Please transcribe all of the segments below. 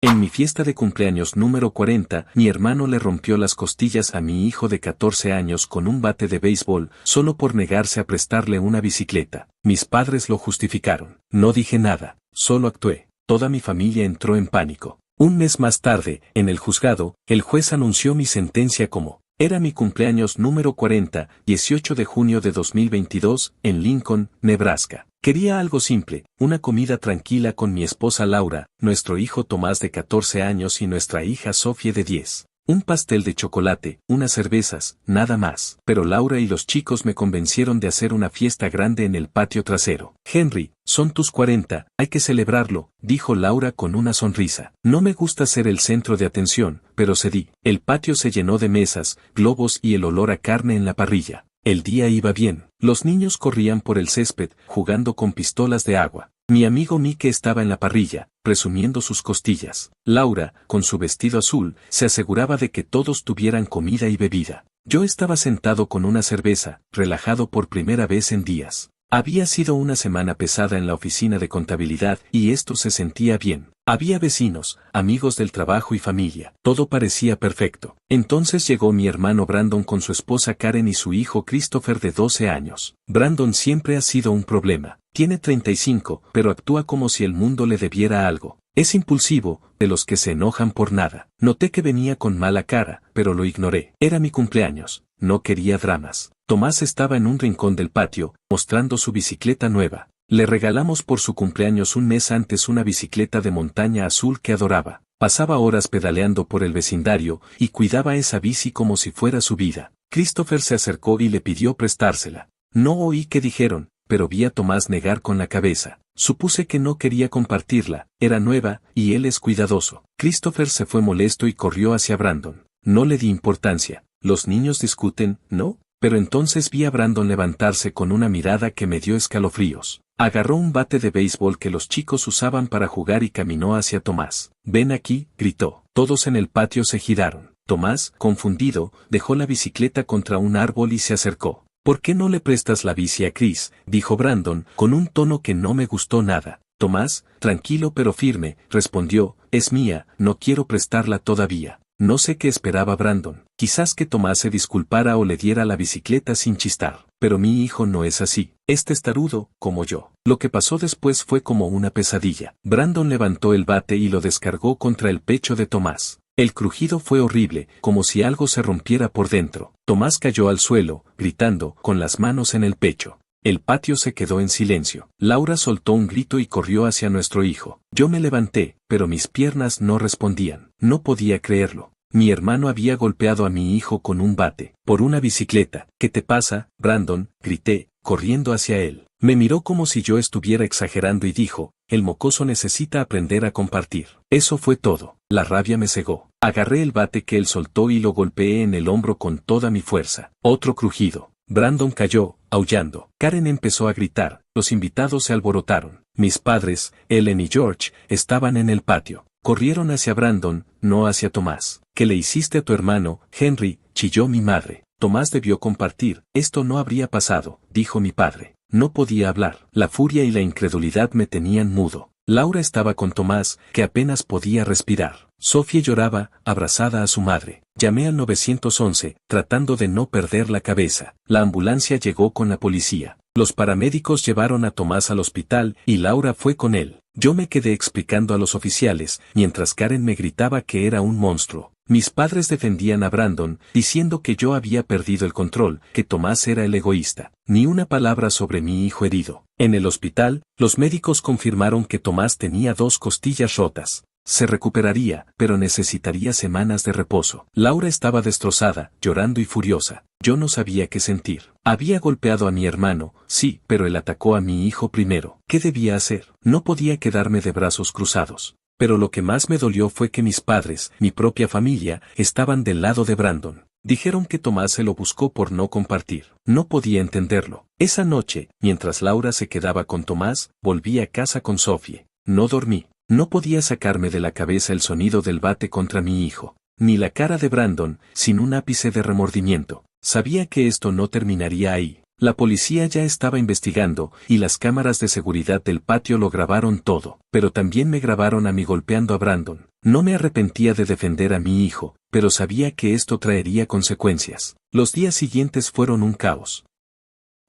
En mi fiesta de cumpleaños número 40, mi hermano le rompió las costillas a mi hijo de 14 años con un bate de béisbol, solo por negarse a prestarle una bicicleta. Mis padres lo justificaron. No dije nada, solo actué. Toda mi familia entró en pánico. Un mes más tarde, en el juzgado, el juez anunció mi sentencia como: era mi cumpleaños número 40, 18 de junio de 2022, en Lincoln, Nebraska. Quería algo simple, una comida tranquila con mi esposa Laura, nuestro hijo Tomás de 14 años y nuestra hija Sofía de 10. Un pastel de chocolate, unas cervezas, nada más. Pero Laura y los chicos me convencieron de hacer una fiesta grande en el patio trasero. Henry, son tus 40, hay que celebrarlo, dijo Laura con una sonrisa. No me gusta ser el centro de atención, pero cedí. El patio se llenó de mesas, globos y el olor a carne en la parrilla. El día iba bien. Los niños corrían por el césped, jugando con pistolas de agua. Mi amigo Mike estaba en la parrilla, presumiendo sus costillas. Laura, con su vestido azul, se aseguraba de que todos tuvieran comida y bebida. Yo estaba sentado con una cerveza, relajado por primera vez en días. Había sido una semana pesada en la oficina de contabilidad y esto se sentía bien. Había vecinos, amigos del trabajo y familia. Todo parecía perfecto. Entonces llegó mi hermano Brandon con su esposa Karen y su hijo Christopher de 12 años. Brandon siempre ha sido un problema. Tiene 35, pero actúa como si el mundo le debiera algo. Es impulsivo, de los que se enojan por nada. Noté que venía con mala cara, pero lo ignoré. Era mi cumpleaños. No quería dramas. Tomás estaba en un rincón del patio, mostrando su bicicleta nueva. Le regalamos por su cumpleaños un mes antes una bicicleta de montaña azul que adoraba. Pasaba horas pedaleando por el vecindario y cuidaba esa bici como si fuera su vida. Christopher se acercó y le pidió prestársela. No oí qué dijeron, pero vi a Tomás negar con la cabeza. Supuse que no quería compartirla, era nueva, y él es cuidadoso. Christopher se fue molesto y corrió hacia Brandon. No le di importancia. Los niños discuten, ¿no? Pero entonces vi a Brandon levantarse con una mirada que me dio escalofríos. Agarró un bate de béisbol que los chicos usaban para jugar y caminó hacia Tomás. «Ven aquí», gritó. Todos en el patio se giraron. Tomás, confundido, dejó la bicicleta contra un árbol y se acercó. «¿Por qué no le prestas la bici a Chris?», dijo Brandon, con un tono que no me gustó nada. Tomás, tranquilo pero firme, respondió: «Es mía, no quiero prestarla todavía». No sé qué esperaba Brandon. Quizás que Tomás se disculpara o le diera la bicicleta sin chistar. Pero mi hijo no es así. Es testarudo, como yo. Lo que pasó después fue como una pesadilla. Brandon levantó el bate y lo descargó contra el pecho de Tomás. El crujido fue horrible, como si algo se rompiera por dentro. Tomás cayó al suelo, gritando, con las manos en el pecho. El patio se quedó en silencio. Laura soltó un grito y corrió hacia nuestro hijo. Yo me levanté, pero mis piernas no respondían. No podía creerlo. Mi hermano había golpeado a mi hijo con un bate, por una bicicleta. «¿Qué te pasa, Brandon?», grité, corriendo hacia él. Me miró como si yo estuviera exagerando y dijo: «El mocoso necesita aprender a compartir». Eso fue todo. La rabia me cegó. Agarré el bate que él soltó y lo golpeé en el hombro con toda mi fuerza. Otro crujido. Brandon cayó, aullando. Karen empezó a gritar. Los invitados se alborotaron. Mis padres, Ellen y George, estaban en el patio. Corrieron hacia Brandon, no hacia Tomás. «¿Qué le hiciste a tu hermano, Henry?», chilló mi madre. «Tomás debió compartir». «Esto no habría pasado», dijo mi padre. No podía hablar. La furia y la incredulidad me tenían mudo. Laura estaba con Tomás, que apenas podía respirar. Sofía lloraba, abrazada a su madre. Llamé al 911, tratando de no perder la cabeza. La ambulancia llegó con la policía. Los paramédicos llevaron a Tomás al hospital y Laura fue con él. Yo me quedé explicando a los oficiales, mientras Karen me gritaba que era un monstruo. Mis padres defendían a Brandon, diciendo que yo había perdido el control, que Tomás era el egoísta. Ni una palabra sobre mi hijo herido. En el hospital, los médicos confirmaron que Tomás tenía 2 costillas rotas. Se recuperaría, pero necesitaría semanas de reposo. Laura estaba destrozada, llorando y furiosa. Yo no sabía qué sentir. Había golpeado a mi hermano, sí, pero él atacó a mi hijo primero. ¿Qué debía hacer? No podía quedarme de brazos cruzados. Pero lo que más me dolió fue que mis padres, mi propia familia, estaban del lado de Brandon. Dijeron que Tomás se lo buscó por no compartir. No podía entenderlo. Esa noche, mientras Laura se quedaba con Tomás, volví a casa con Sophie. No dormí. No podía sacarme de la cabeza el sonido del bate contra mi hijo, ni la cara de Brandon, sin un ápice de remordimiento. Sabía que esto no terminaría ahí. La policía ya estaba investigando y las cámaras de seguridad del patio lo grabaron todo, pero también me grabaron a mí golpeando a Brandon. No me arrepentía de defender a mi hijo, pero sabía que esto traería consecuencias. Los días siguientes fueron un caos.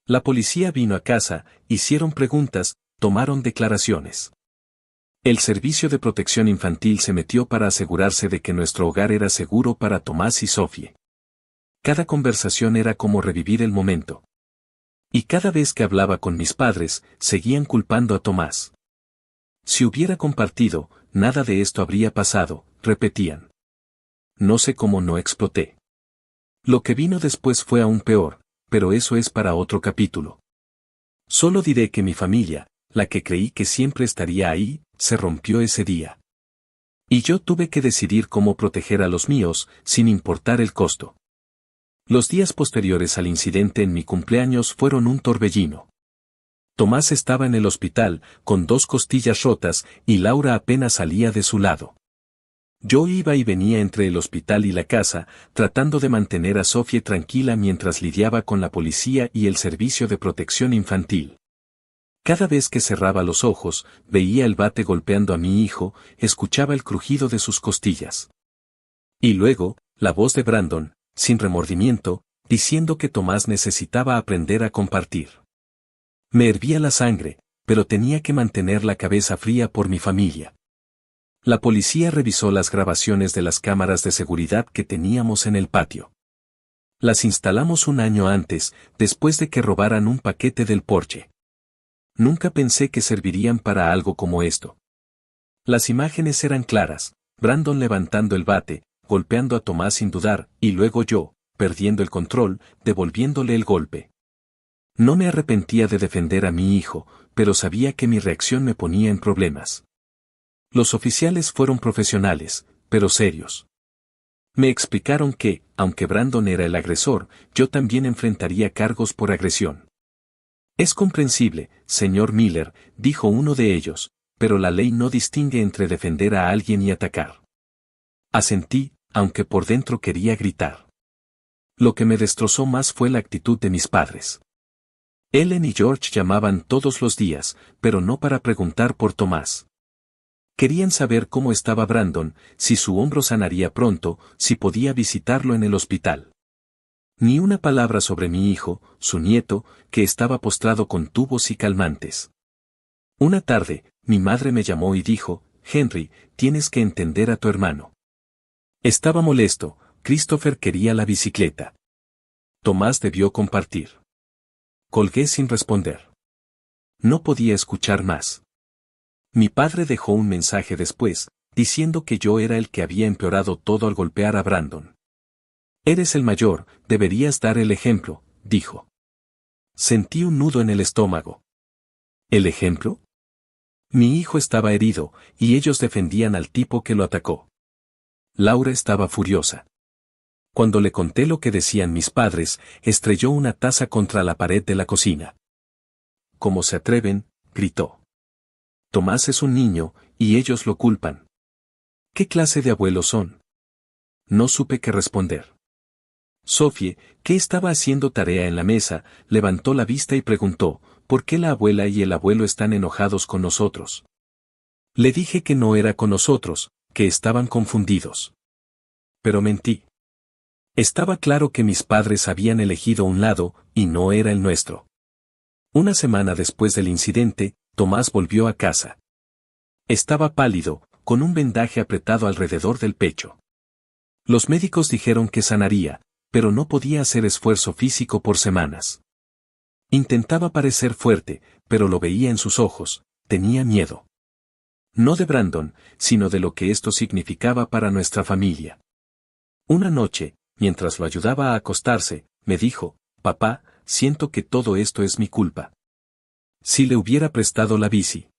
La policía vino a casa, hicieron preguntas, tomaron declaraciones. El Servicio de Protección Infantil se metió para asegurarse de que nuestro hogar era seguro para Tomás y Sophie. Cada conversación era como revivir el momento. Y cada vez que hablaba con mis padres, seguían culpando a Tomás. Si hubiera compartido, nada de esto habría pasado, repetían. No sé cómo no exploté. Lo que vino después fue aún peor, pero eso es para otro capítulo. Solo diré que mi familia, la que creí que siempre estaría ahí, se rompió ese día. Y yo tuve que decidir cómo proteger a los míos, sin importar el costo. Los días posteriores al incidente en mi cumpleaños fueron un torbellino. Tomás estaba en el hospital, con 2 costillas rotas, y Laura apenas salía de su lado. Yo iba y venía entre el hospital y la casa, tratando de mantener a Sophie tranquila mientras lidiaba con la policía y el Servicio de Protección Infantil. Cada vez que cerraba los ojos, veía el bate golpeando a mi hijo, escuchaba el crujido de sus costillas. Y luego, la voz de Brandon, sin remordimiento, diciendo que Tomás necesitaba aprender a compartir. Me hervía la sangre, pero tenía que mantener la cabeza fría por mi familia. La policía revisó las grabaciones de las cámaras de seguridad que teníamos en el patio. Las instalamos un año antes, después de que robaran un paquete del porche. Nunca pensé que servirían para algo como esto. Las imágenes eran claras, Brandon levantando el bate, golpeando a Tomás sin dudar, y luego yo, perdiendo el control, devolviéndole el golpe. No me arrepentía de defender a mi hijo, pero sabía que mi reacción me ponía en problemas. Los oficiales fueron profesionales, pero serios. Me explicaron que, aunque Brandon era el agresor, yo también enfrentaría cargos por agresión. Es comprensible, señor Miller, dijo uno de ellos, pero la ley no distingue entre defender a alguien y atacar. Asentí, aunque por dentro quería gritar. Lo que me destrozó más fue la actitud de mis padres. Ellen y George llamaban todos los días, pero no para preguntar por Tomás. Querían saber cómo estaba Brandon, si su hombro sanaría pronto, si podía visitarlo en el hospital. Ni una palabra sobre mi hijo, su nieto, que estaba postrado con tubos y calmantes. Una tarde, mi madre me llamó y dijo, Henry, tienes que entender a tu hermano. Estaba molesto, Christopher quería la bicicleta. Tomás debió compartir. Colgué sin responder. No podía escuchar más. Mi padre dejó un mensaje después, diciendo que yo era el que había empeorado todo al golpear a Brandon. Eres el mayor, deberías dar el ejemplo, dijo. Sentí un nudo en el estómago. ¿El ejemplo? Mi hijo estaba herido, y ellos defendían al tipo que lo atacó. Laura estaba furiosa. Cuando le conté lo que decían mis padres, estrelló una taza contra la pared de la cocina. ¿Cómo se atreven?, gritó. Tomás es un niño, y ellos lo culpan. ¿Qué clase de abuelos son? No supe qué responder. Sophie, que estaba haciendo tarea en la mesa, levantó la vista y preguntó, ¿por qué la abuela y el abuelo están enojados con nosotros? Le dije que no era con nosotros, que estaban confundidos. Pero mentí. Estaba claro que mis padres habían elegido un lado, y no era el nuestro. Una semana después del incidente, Tomás volvió a casa. Estaba pálido, con un vendaje apretado alrededor del pecho. Los médicos dijeron que sanaría, pero no podía hacer esfuerzo físico por semanas. Intentaba parecer fuerte, pero lo veía en sus ojos, tenía miedo. No de Brandon, sino de lo que esto significaba para nuestra familia. Una noche, mientras lo ayudaba a acostarse, me dijo, papá, siento que todo esto es mi culpa. Si le hubiera prestado la bici.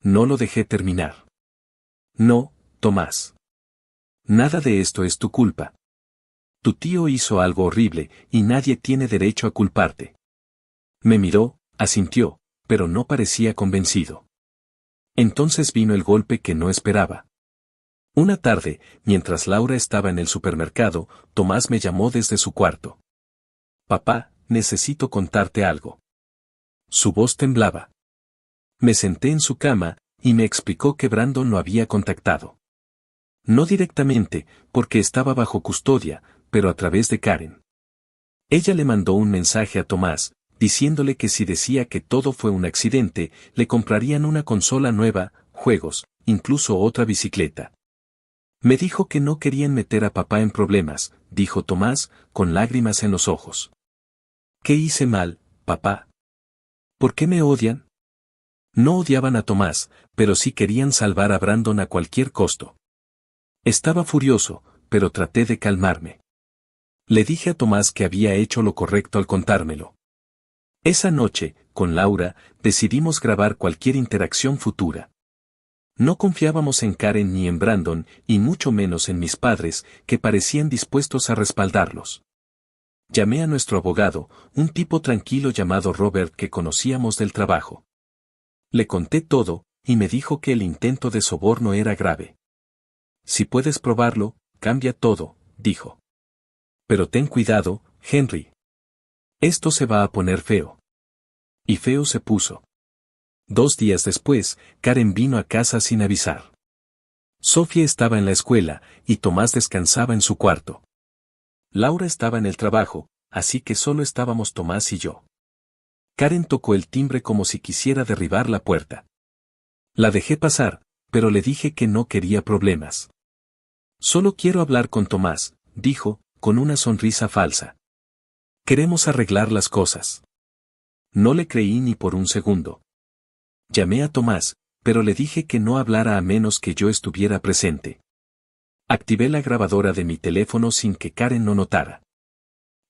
No lo dejé terminar. No, Tomás. Nada de esto es tu culpa. Tu tío hizo algo horrible, y nadie tiene derecho a culparte. Me miró, asintió, pero no parecía convencido. Entonces vino el golpe que no esperaba. Una tarde, mientras Laura estaba en el supermercado, Tomás me llamó desde su cuarto. Papá, necesito contarte algo. Su voz temblaba. Me senté en su cama, y me explicó que Brandon lo había contactado. No directamente, porque estaba bajo custodia, pero a través de Karen. Ella le mandó un mensaje a Tomás, diciéndole que si decía que todo fue un accidente, le comprarían una consola nueva, juegos, incluso otra bicicleta. Me dijo que no querían meter a papá en problemas, dijo Tomás, con lágrimas en los ojos. ¿Qué hice mal, papá? ¿Por qué me odian? No odiaban a Tomás, pero sí querían salvar a Brandon a cualquier costo. Estaba furioso, pero traté de calmarme. Le dije a Tomás que había hecho lo correcto al contármelo. Esa noche, con Laura, decidimos grabar cualquier interacción futura. No confiábamos en Karen ni en Brandon, y mucho menos en mis padres, que parecían dispuestos a respaldarlos. Llamé a nuestro abogado, un tipo tranquilo llamado Robert que conocíamos del trabajo. Le conté todo, y me dijo que el intento de soborno era grave. Si puedes probarlo, cambia todo, dijo. Pero ten cuidado, Henry. Esto se va a poner feo. Y feo se puso. 2 días después, Karen vino a casa sin avisar. Sophie estaba en la escuela, y Tomás descansaba en su cuarto. Laura estaba en el trabajo, así que solo estábamos Tomás y yo. Karen tocó el timbre como si quisiera derribar la puerta. La dejé pasar, pero le dije que no quería problemas. Solo quiero hablar con Tomás, dijo, con una sonrisa falsa. Queremos arreglar las cosas. No le creí ni por un segundo. Llamé a Tomás, pero le dije que no hablara a menos que yo estuviera presente. Activé la grabadora de mi teléfono sin que Karen lo notara.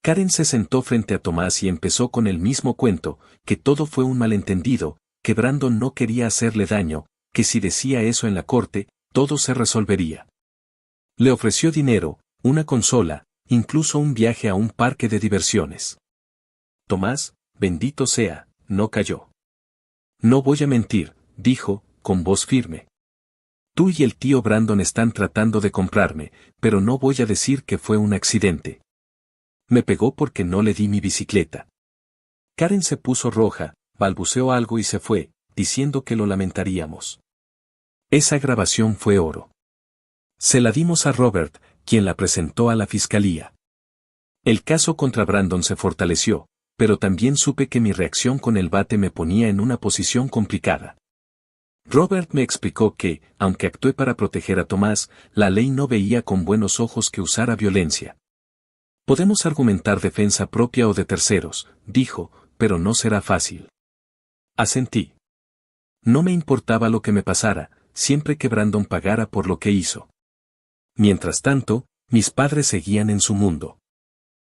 Karen se sentó frente a Tomás y empezó con el mismo cuento, que todo fue un malentendido, que Brandon no quería hacerle daño, que si decía eso en la corte, todo se resolvería. Le ofreció dinero, una consola, incluso un viaje a un parque de diversiones. Tomás, bendito sea, no cayó. No voy a mentir, dijo, con voz firme. Tú y el tío Brandon están tratando de comprarme, pero no voy a decir que fue un accidente. Me pegó porque no le di mi bicicleta. Karen se puso roja, balbuceó algo y se fue, diciendo que lo lamentaríamos. Esa grabación fue oro. Se la dimos a Robert, quien la presentó a la fiscalía. El caso contra Brandon se fortaleció, pero también supe que mi reacción con el bate me ponía en una posición complicada. Robert me explicó que, aunque actué para proteger a Tomás, la ley no veía con buenos ojos que usara violencia. Podemos argumentar defensa propia o de terceros, dijo, pero no será fácil. Asentí. No me importaba lo que me pasara, siempre que Brandon pagara por lo que hizo. Mientras tanto, mis padres seguían en su mundo.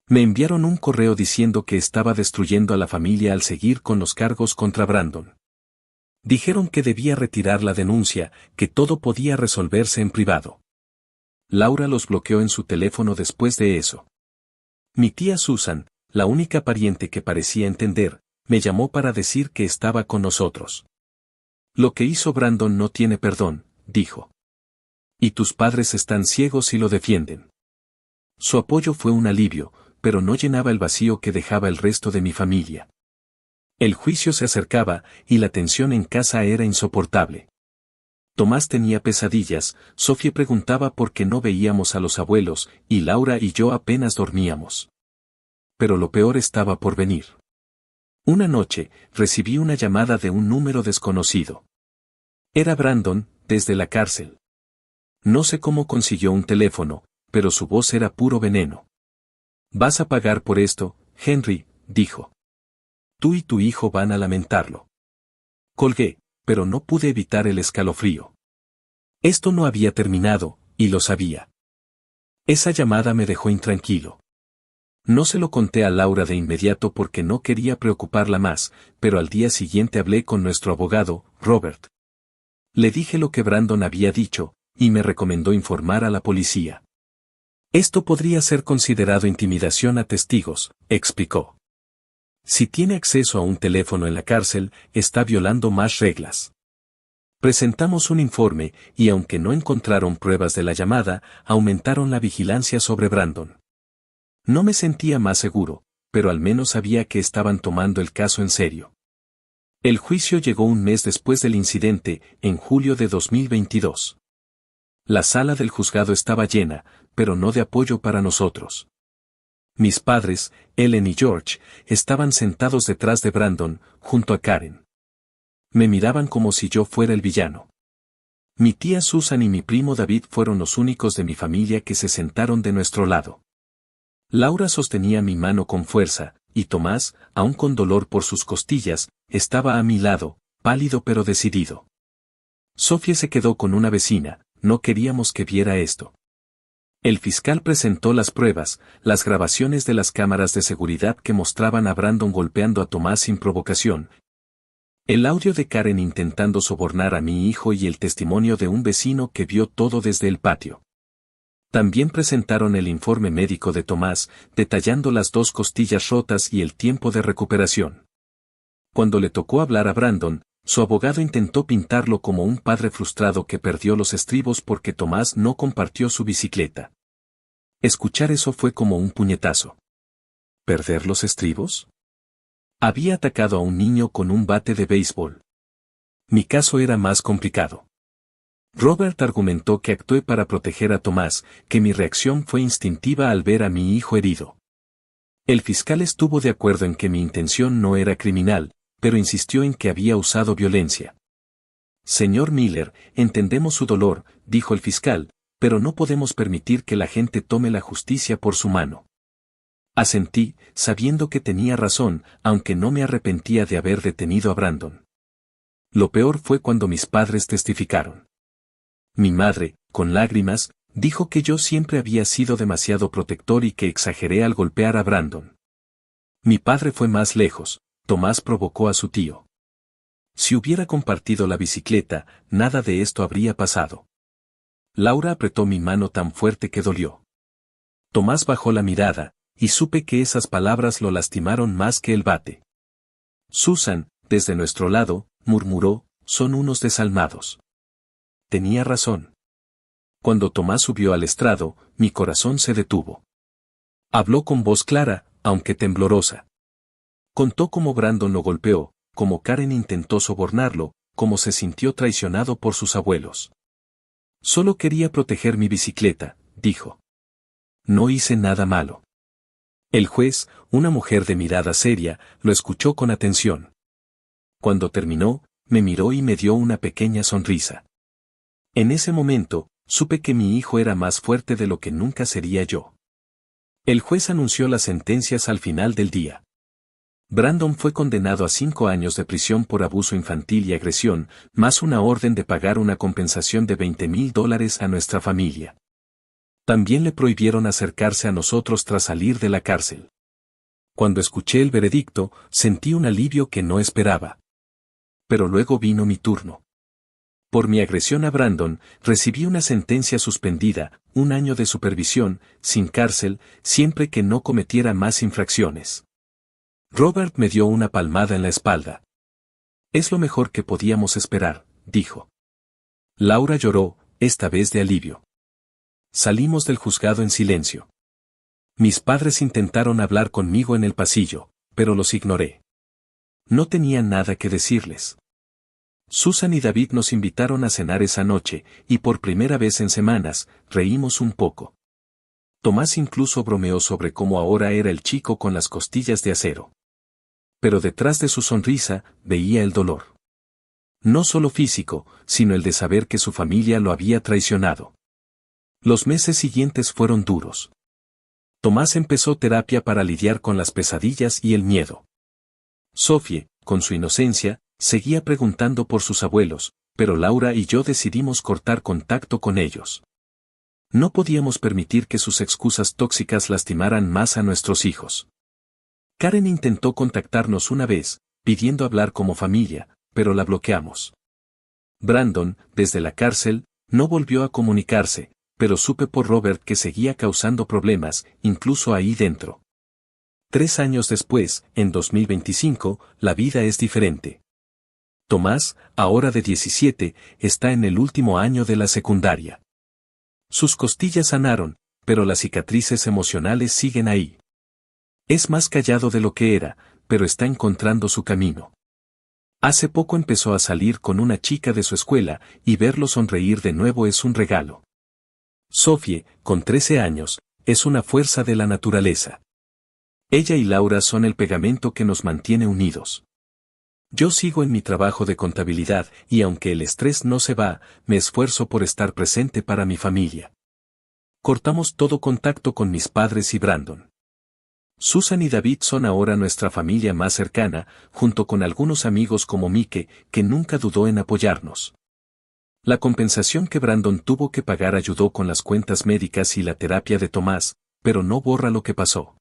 Me enviaron un correo diciendo que estaba destruyendo a la familia al seguir con los cargos contra Brandon. Dijeron que debía retirar la denuncia, que todo podía resolverse en privado. Laura los bloqueó en su teléfono después de eso. Mi tía Susan, la única pariente que parecía entender, me llamó para decir que estaba con nosotros. Lo que hizo Brandon no tiene perdón, dijo. Y tus padres están ciegos y lo defienden. Su apoyo fue un alivio, pero no llenaba el vacío que dejaba el resto de mi familia. El juicio se acercaba, y la tensión en casa era insoportable. Tomás tenía pesadillas, Sophie preguntaba por qué no veíamos a los abuelos, y Laura y yo apenas dormíamos. Pero lo peor estaba por venir. Una noche, recibí una llamada de un número desconocido. Era Brandon, desde la cárcel. No sé cómo consiguió un teléfono, pero su voz era puro veneno. Vas a pagar por esto, Henry, dijo. Tú y tu hijo van a lamentarlo. Colgué, pero no pude evitar el escalofrío. Esto no había terminado, y lo sabía. Esa llamada me dejó intranquilo. No se lo conté a Laura de inmediato porque no quería preocuparla más, pero al día siguiente hablé con nuestro abogado, Robert. Le dije lo que Brandon había dicho, y me recomendó informar a la policía. Esto podría ser considerado intimidación a testigos, explicó. Si tiene acceso a un teléfono en la cárcel, está violando más reglas. Presentamos un informe, y aunque no encontraron pruebas de la llamada, aumentaron la vigilancia sobre Brandon. No me sentía más seguro, pero al menos sabía que estaban tomando el caso en serio. El juicio llegó un mes después del incidente, en julio de 2022. La sala del juzgado estaba llena, pero no de apoyo para nosotros. Mis padres, Ellen y George, estaban sentados detrás de Brandon, junto a Karen. Me miraban como si yo fuera el villano. Mi tía Susan y mi primo David fueron los únicos de mi familia que se sentaron de nuestro lado. Laura sostenía mi mano con fuerza, y Tomás, aún con dolor por sus costillas, estaba a mi lado, pálido pero decidido. Sofía se quedó con una vecina, no queríamos que viera esto. El fiscal presentó las pruebas, las grabaciones de las cámaras de seguridad que mostraban a Brandon golpeando a Tomás sin provocación, el audio de Karen intentando sobornar a mi hijo y el testimonio de un vecino que vio todo desde el patio. También presentaron el informe médico de Tomás, detallando las 2 costillas rotas y el tiempo de recuperación. Cuando le tocó hablar a Brandon, su abogado intentó pintarlo como un padre frustrado que perdió los estribos porque Tomás no compartió su bicicleta. Escuchar eso fue como un puñetazo. ¿Perder los estribos? Había atacado a un niño con un bate de béisbol. Mi caso era más complicado. Robert argumentó que actué para proteger a Tomás, que mi reacción fue instintiva al ver a mi hijo herido. El fiscal estuvo de acuerdo en que mi intención no era criminal, pero insistió en que había usado violencia. Señor Miller, entendemos su dolor, dijo el fiscal, pero no podemos permitir que la gente tome la justicia por su mano. Asentí, sabiendo que tenía razón, aunque no me arrepentía de haber detenido a Brandon. Lo peor fue cuando mis padres testificaron. Mi madre, con lágrimas, dijo que yo siempre había sido demasiado protector y que exageré al golpear a Brandon. Mi padre fue más lejos, Tomás provocó a su tío. Si hubiera compartido la bicicleta, nada de esto habría pasado. Laura apretó mi mano tan fuerte que dolió. Tomás bajó la mirada, y supe que esas palabras lo lastimaron más que el bate. Susan, desde nuestro lado, murmuró, son unos desalmados. Tenía razón. Cuando Tomás subió al estrado, mi corazón se detuvo. Habló con voz clara, aunque temblorosa. Contó cómo Brandon lo golpeó, cómo Karen intentó sobornarlo, cómo se sintió traicionado por sus abuelos. Solo quería proteger mi bicicleta, dijo. No hice nada malo. El juez, una mujer de mirada seria, lo escuchó con atención. Cuando terminó, me miró y me dio una pequeña sonrisa. En ese momento, supe que mi hijo era más fuerte de lo que nunca sería yo. El juez anunció las sentencias al final del día. Brandon fue condenado a 5 años de prisión por abuso infantil y agresión, más una orden de pagar una compensación de $20,000 a nuestra familia. También le prohibieron acercarse a nosotros tras salir de la cárcel. Cuando escuché el veredicto, sentí un alivio que no esperaba. Pero luego vino mi turno. Por mi agresión a Brandon, recibí una sentencia suspendida, 1 año de supervisión, sin cárcel, siempre que no cometiera más infracciones. Robert me dio una palmada en la espalda. Es lo mejor que podíamos esperar, dijo. Laura lloró, esta vez de alivio. Salimos del juzgado en silencio. Mis padres intentaron hablar conmigo en el pasillo, pero los ignoré. No tenía nada que decirles. Susan y David nos invitaron a cenar esa noche, y por primera vez en semanas, reímos un poco. Tomás incluso bromeó sobre cómo ahora era el chico con las costillas de acero. Pero detrás de su sonrisa, veía el dolor. No solo físico, sino el de saber que su familia lo había traicionado. Los meses siguientes fueron duros. Tomás empezó terapia para lidiar con las pesadillas y el miedo. Sophie, con su inocencia, seguía preguntando por sus abuelos, pero Laura y yo decidimos cortar contacto con ellos. No podíamos permitir que sus excusas tóxicas lastimaran más a nuestros hijos. Karen intentó contactarnos una vez, pidiendo hablar como familia, pero la bloqueamos. Brandon, desde la cárcel, no volvió a comunicarse, pero supe por Robert que seguía causando problemas, incluso ahí dentro. 3 años después, en 2025, la vida es diferente. Tomás, ahora de 17, está en el último año de la secundaria. Sus costillas sanaron, pero las cicatrices emocionales siguen ahí. Es más callado de lo que era, pero está encontrando su camino. Hace poco empezó a salir con una chica de su escuela, y verlo sonreír de nuevo es un regalo. Sofie, con 13 años, es una fuerza de la naturaleza. Ella y Laura son el pegamento que nos mantiene unidos. Yo sigo en mi trabajo de contabilidad y aunque el estrés no se va, me esfuerzo por estar presente para mi familia. Cortamos todo contacto con mis padres y Brandon. Susan y David son ahora nuestra familia más cercana, junto con algunos amigos como Mike, que nunca dudó en apoyarnos. La compensación que Brandon tuvo que pagar ayudó con las cuentas médicas y la terapia de Tomás, pero no borra lo que pasó.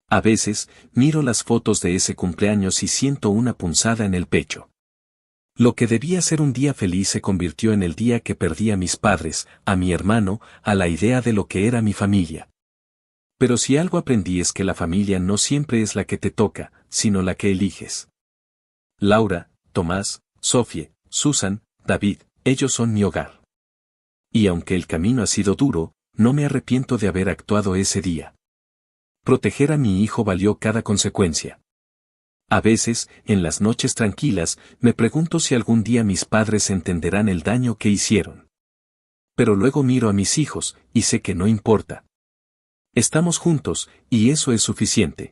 A veces, miro las fotos de ese cumpleaños y siento una punzada en el pecho. Lo que debía ser un día feliz se convirtió en el día que perdí a mis padres, a mi hermano, a la idea de lo que era mi familia. Pero si algo aprendí es que la familia no siempre es la que te toca, sino la que eliges. Laura, Tomás, Sofie, Susan, David, ellos son mi hogar. Y aunque el camino ha sido duro, no me arrepiento de haber actuado ese día. Proteger a mi hijo valió cada consecuencia. A veces, en las noches tranquilas, me pregunto si algún día mis padres entenderán el daño que hicieron. Pero luego miro a mis hijos, y sé que no importa. Estamos juntos, y eso es suficiente.